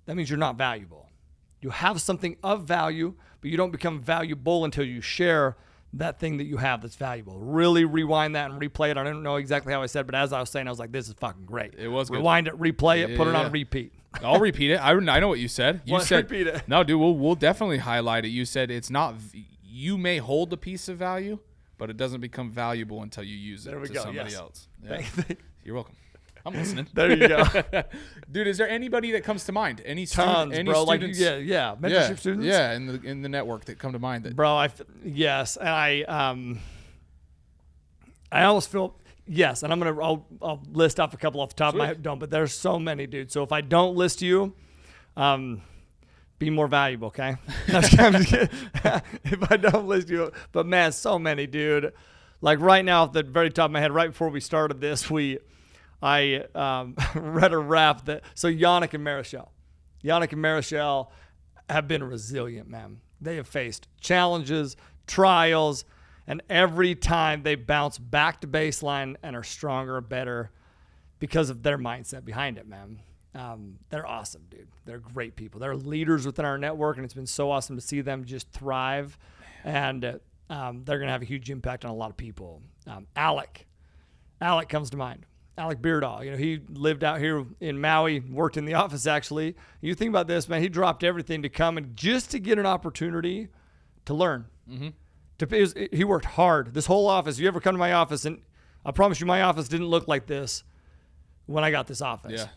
That means you're not valuable. You have something of value, but you don't become valuable until you share that thing that you have that's valuable. Really rewind that and replay it. I don't know exactly how I said, but as I was saying, I was like, this is fucking great. It was good. Rewind it, replay it, put it on repeat. I'll repeat it. I know what you said. You said, repeat it. No, dude, we'll definitely highlight it. You said it's not... You may hold a piece of value, but it doesn't become valuable until you use it to somebody else. Yeah. You're welcome. I'm listening. There you go. Dude, is there anybody that comes to mind? Any Tons, any bro. students? Mentorship students? Yeah, in the network that come to mind. Bro, yes. And I almost feel, yes. And I'll list off a couple off the top of my head, but there's so many, dude. So if I don't list you, Be more valuable, okay? I'm just kidding. If I don't list you, but man, so many, dude. Like right now, at the very top of my head, right before we started this, I read a rap that Yannick and Marichal have been resilient, man. They have faced challenges, trials, and every time they bounce back to baseline and are stronger and better because of their mindset behind it, man. They're awesome, dude. They're great people. They're leaders within our network, and it's been so awesome to see them just thrive. And they're going to have a huge impact on a lot of people. Alec comes to mind. Alec Beardaw, he lived out here in Maui, worked in the office actually. You think about this, man, he dropped everything to come and just to get an opportunity to learn. Mm-hmm. He worked hard. This whole office, you ever come to my office, and I promise you my office didn't look like this when I got this office. Yeah.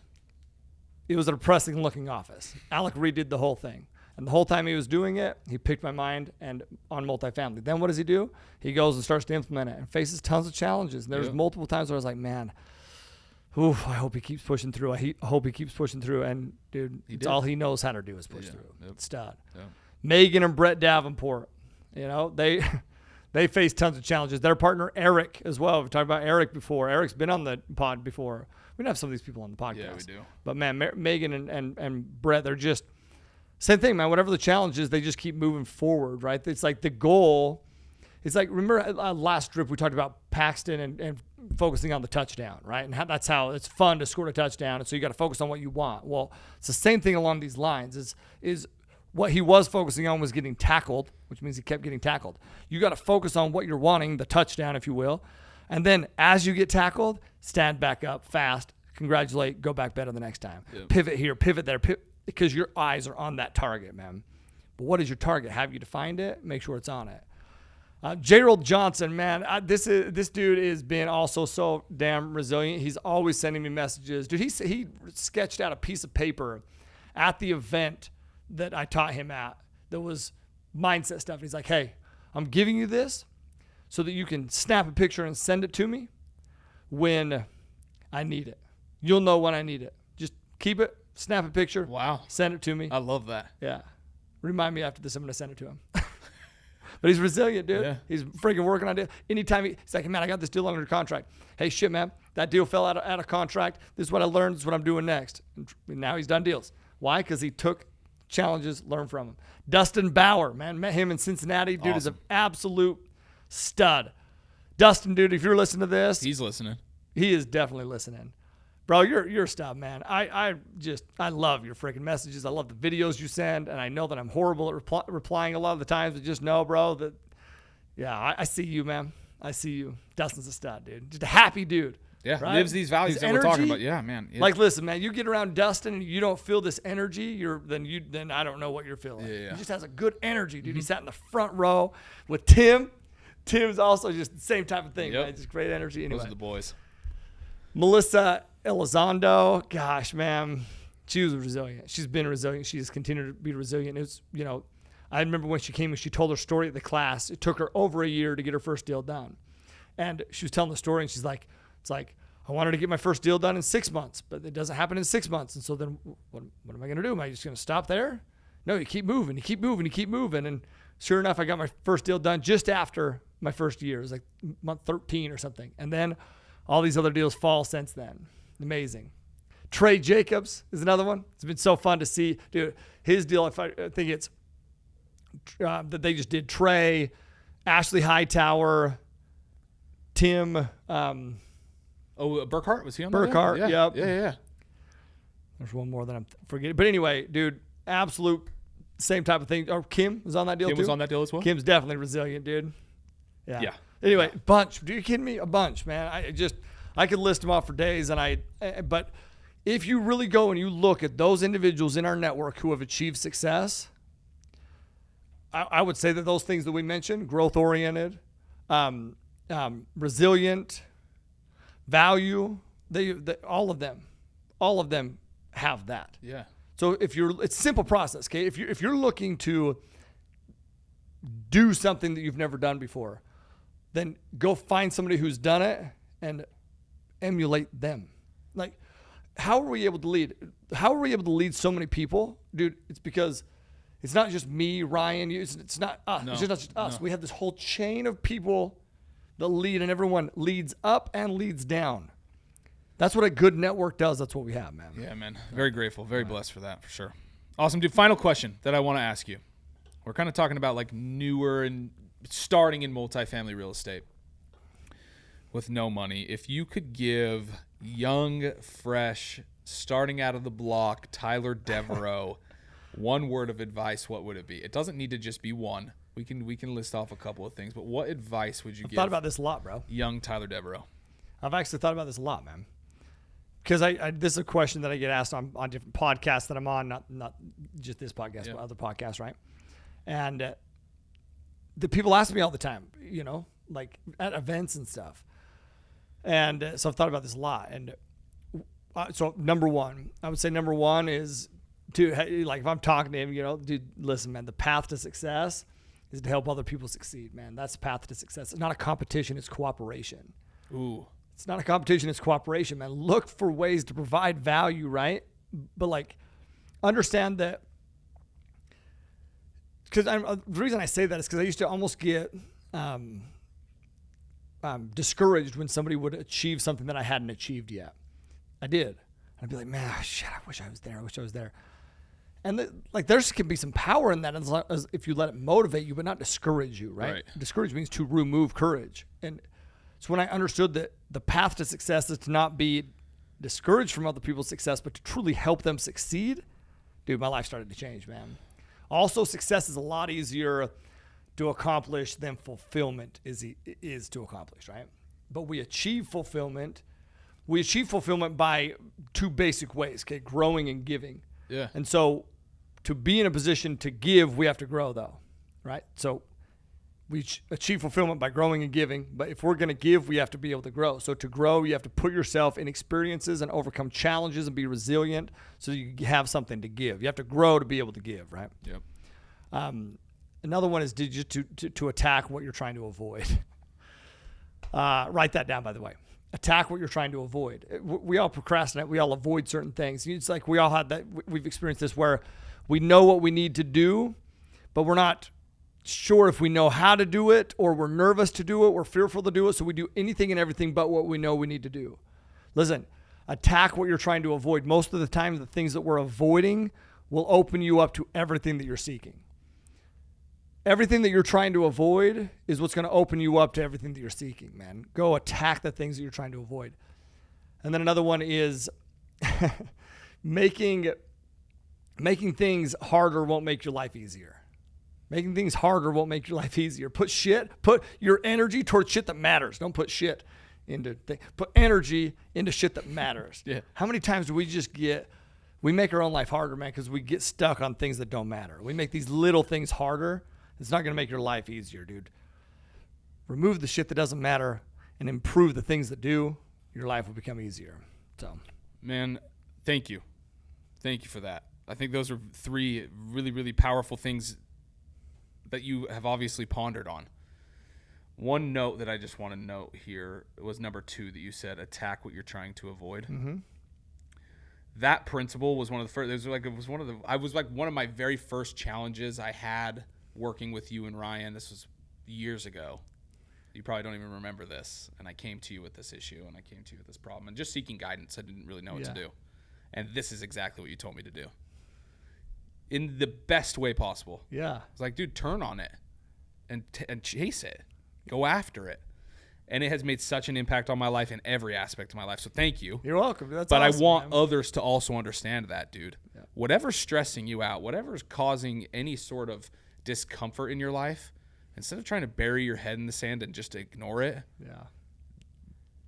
It was a depressing looking office. Alec redid the whole thing. And the whole time he was doing it, he picked my mind and on multifamily. Then what does he do? He goes and starts to implement it and faces tons of challenges. And there's multiple times where I was like, man, I hope he keeps pushing through. I hope he keeps pushing through. And, dude, it's all he knows how to do is push through. Yep. Stud. Yep. Megan and Brett Davenport, they face tons of challenges. Their partner, Eric, as well. We've talked about Eric before. Eric's been on the pod before. We don't have some of these people on the podcast. Yeah, we do. But, man, Megan and Brett, they're just same thing, man. Whatever the challenge is, they just keep moving forward, right? It's like the goal. It's like, remember last trip we talked about Paxton and focusing on the touchdown, right? And that's how it's fun to score a touchdown. And so you got to focus on what you want. Well, it's the same thing along these lines is what he was focusing on was getting tackled, which means he kept getting tackled. You got to focus on what you're wanting, the touchdown, if you will. And then as you get tackled, stand back up fast, congratulate, go back better the next time. Yep. Pivot here, pivot there, because your eyes are on that target, man. But what is your target? Have you defined it? Make sure it's on it. Gerald Johnson, man, this dude has been also so damn resilient. He's always sending me messages. Dude, he sketched out a piece of paper at the event that I taught him at that was mindset stuff. He's like, hey, I'm giving you this so that you can snap a picture and send it to me when I need it. You'll know when I need it. Just keep it, snap a picture. Wow. Send it to me. I love that. Yeah. Remind me after this, I'm going to send it to him. But he's resilient, dude. Yeah. He's freaking working on it. Anytime he's like, man, I got this deal under contract. Hey, shit, man, that deal fell out of contract. This is what I learned. This is what I'm doing next. And now he's done deals. Why? Because he took challenges, learned from them. Dustin Bauer, man, met him in Cincinnati. Dude is an absolute stud. Dustin, dude, if you're listening to this. He's listening. He is definitely listening. Bro, you're a stud, man. I love your freaking messages. I love the videos you send, and I know that I'm horrible at replying a lot of the times, but just know, bro, that, I see you, man. I see you. Dustin's a stud, dude. Just a happy dude. Yeah, right? Lives these values that we're talking about. Yeah, man. Yeah. Like, listen, man, you get around Dustin and you don't feel this energy, then I don't know what you're feeling. Yeah. He just has a good energy, dude. Mm-hmm. He sat in the front row with Tim. Tim's also just the same type of thing, man. Just great energy. Anyway. Those are the boys. Melissa Elizondo, gosh, man, she was resilient. She's been resilient. She has continued to be resilient. It's, I remember when she came and she told her story at the class. It took her over a year to get her first deal done. And she was telling the story, and she's like, I wanted to get my first deal done in 6 months, but it doesn't happen in 6 months. And so then what am I going to do? Am I just going to stop there? No, you keep moving, you keep moving, you keep moving. And sure enough, I got my first deal done just after my first year. It was like month 13 or something. And then all these other deals fall since then. Amazing. Trey Jacobs is another one. It's been so fun to see. Dude, his deal, I think it's that they just did Trey, Ashley Hightower, Tim. Burkhart? Was he on that? Burkhart, yeah. yep. Yeah. There's one more that I'm forgetting. But anyway, dude, absolute same type of thing. Or Kim was on that deal too. Kim was on that deal as well? Kim's definitely resilient, dude. Yeah. Anyway, bunch. Are you kidding me? A bunch, man. I could list them off for days, but if you really go and you look at those individuals in our network who have achieved success, I would say that those things that we mentioned, growth-oriented, resilient, value, they all of them have that. Yeah. So it's a simple process, okay? If you're looking to do something that you've never done before, then go find somebody who's done it and emulate them. Like, how are we able to lead? How are we able to lead so many people? Dude, it's because It's not just me, Ryan. It's not us. No, It's just not just us. no. We have this whole chain of people that lead, and everyone leads up and leads down. That's what a good network does. That's what we have, man. Yeah, man. Very grateful. Very blessed for that, for sure. Awesome, dude. Final question that I want to ask you. We're kind of talking about like newer and starting in multifamily real estate with no money. If you could give young, fresh, starting out of the block, Tyler Deveraux, one word of advice, what would it be? It doesn't need to just be one. We can list off a couple of things, but what advice would you give? Thought about this a lot, bro. Young Tyler Deveraux. I've actually thought about this a lot, man. Because this is a question that I get asked on different podcasts that I'm on, not just this podcast, but other podcasts, right? And the people ask me all the time, like at events and stuff. And so I've thought about this a lot. And so number one is like if I'm talking to him, dude, listen, man, the path to success is to help other people succeed, man. That's the path to success. It's not a competition, it's cooperation. Ooh. It's not a competition, it's cooperation, man. Look for ways to provide value, right? But like, understand that, because the reason I say that is because I used to almost get discouraged when somebody would achieve something that I hadn't achieved yet. I did. I'd be like, man, shit, I wish I was there. And there can be some power in that as if you let it motivate you, but not discourage you, right? Discourage means to remove courage. And so when I understood that the path to success is to not be discouraged from other people's success, but to truly help them succeed, dude, my life started to change, man. Also, success is a lot easier to accomplish than fulfillment is to accomplish, right? But we achieve fulfillment by two basic ways, okay? Growing and giving. Yeah. And so to be in a position to give, we have to grow, though, right? So we achieve fulfillment by growing and giving, but if we're going to give, we have to be able to grow. So to grow, you have to put yourself in experiences and overcome challenges and be resilient so you have something to give. You have to grow to be able to give, right? Yep. Another one is to attack what you're trying to avoid. Write that down, by the way. Attack what you're trying to avoid. We all procrastinate. We all avoid certain things. It's like we all had that. We've experienced this where we know what we need to do, but we're not sure if we know how to do it, or we're nervous to do it, we're fearful to do it, so we do anything and everything but what we know we need to do. Listen, attack what you're trying to avoid. Most of the time, the things that we're avoiding will open you up to everything that you're seeking. Everything that you're trying to avoid is what's going to open you up to everything that you're seeking, man. Go attack the things that you're trying to avoid. And then another one is making things harder won't make your life easier. Making things harder won't make your life easier. Put your energy towards shit that matters. Don't put shit into things. Put energy into shit that matters. Yeah. How many times do we make our own life harder, man, because we get stuck on things that don't matter. We make these little things harder. It's not going to make your life easier, dude. Remove the shit that doesn't matter and improve the things that do. Your life will become easier. So, man, thank you. Thank you for that. I think those are three really, really powerful things that you have obviously pondered on. One note that I just want to note here was number 2 that you said, attack what you're trying to avoid. Mm-hmm. That principle was one of the first. I was one of my very first challenges I had working with you and Ryan. This was years ago. You probably don't even remember this. And I came to you with this issue, and I came to you with this problem, and just seeking guidance. I didn't really know what to do. And this is exactly what you told me to do, in the best way possible. Yeah. It's like, dude, turn on it and chase it. Go after it. And it has made such an impact on my life in every aspect of my life. So thank you. You're welcome. That's but awesome, I want man. others to also understand that, dude. Yeah. Whatever's stressing you out, whatever's causing any sort of discomfort in your life, instead of trying to bury your head in the sand and just ignore it,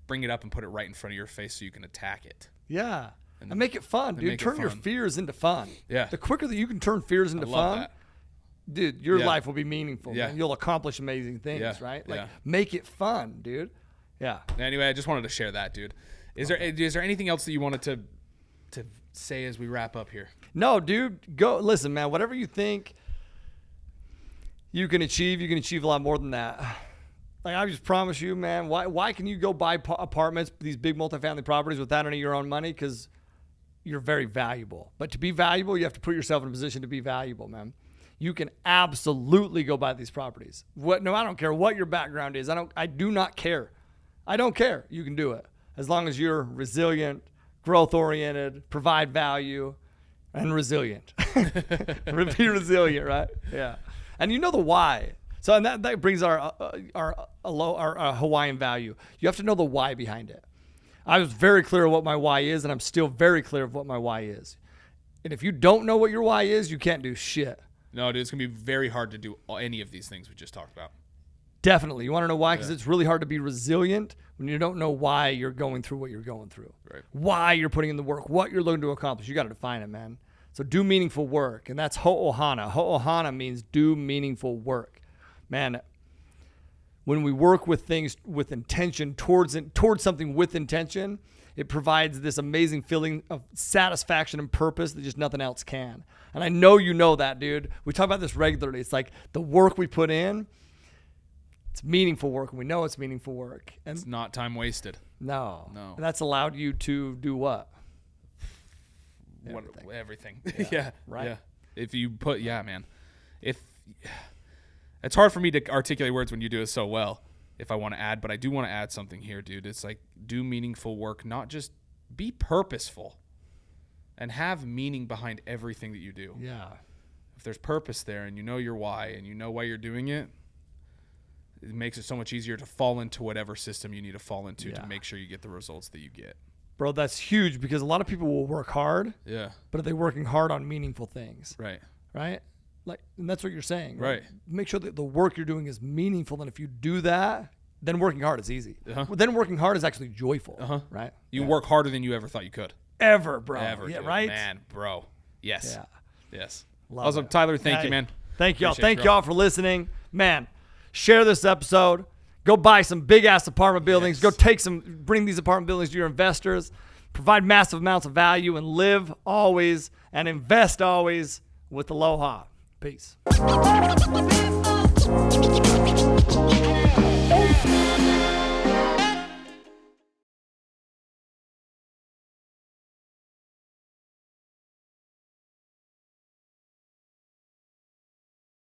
bring it up and put it right in front of your face so you can attack it. Yeah. And make it fun, dude. Turn your fears into fun. Yeah. The quicker that you can turn fears into fun, that. dude, your life will be meaningful. Yeah. Man. You'll accomplish amazing things, right? Like, make it fun, dude. Yeah. Anyway, I just wanted to share that, dude. Is there anything else that you wanted to say as we wrap up here? No, dude. Go listen, man. Whatever you think you can achieve a lot more than that. Like, I just promise you, man. Why can you go buy apartments, these big multifamily properties, without any of your own money? Because you're very valuable. But to be valuable, you have to put yourself in a position to be valuable, man. you can absolutely go buy these properties. No, I don't care what your background is. I do not care. I don't care. You can do it as long as you're resilient, growth oriented, provide value, and resilient. Be resilient, right? Yeah. And you know the why. So and that brings our Hawaiian value. You have to know the why behind it. I was very clear of what my why is, and I'm still very clear of what my why is. And if you don't know what your why is, you can't do shit. No, dude, it's going to be very hard to do any of these things we just talked about. Definitely. You want to know why? Because it's really hard to be resilient when you don't know why you're going through what you're going through. Right. Why you're putting in the work, what you're looking to accomplish. You got to define it, man. So do meaningful work, and that's ho'ohana. Ho'ohana means do meaningful work. Man, when we work with things with intention, towards something with intention, it provides this amazing feeling of satisfaction and purpose that just nothing else can. And I know you know that, dude. We talk about this regularly. It's like the work we put in, it's meaningful work, and we know it's meaningful work. And it's not time wasted. No. And that's allowed you to do what? Everything. Yeah. Right. Yeah. If you put, man. It's hard for me to articulate words when you do it so well. If I want to add, but I do want to add something here, dude. It's like do meaningful work, not just be purposeful and have meaning behind everything that you do. Yeah. If there's purpose there and you know your why and you know why you're doing it, it makes it so much easier to fall into whatever system you need to fall into to make sure you get the results that you get. Bro, that's huge because a lot of people will work hard. Yeah. But are they working hard on meaningful things? Right. Right? And that's what you're saying. Right. Make sure that the work you're doing is meaningful. And if you do that, then working hard is easy. Uh-huh. Well, then working hard is actually joyful. Uh-huh. Right? You work harder than you ever thought you could. Ever, bro. Ever. Yeah, dude. right? Man, bro. Yes. Yeah. Yes. Love Awesome. it. Tyler, thank you, man. Thank y'all. Appreciate Thank you, y'all for listening. Man, share this episode. Go buy some big-ass apartment buildings. Yes. Go bring these apartment buildings to your investors. Provide massive amounts of value and live always and invest always with Aloha. Peace.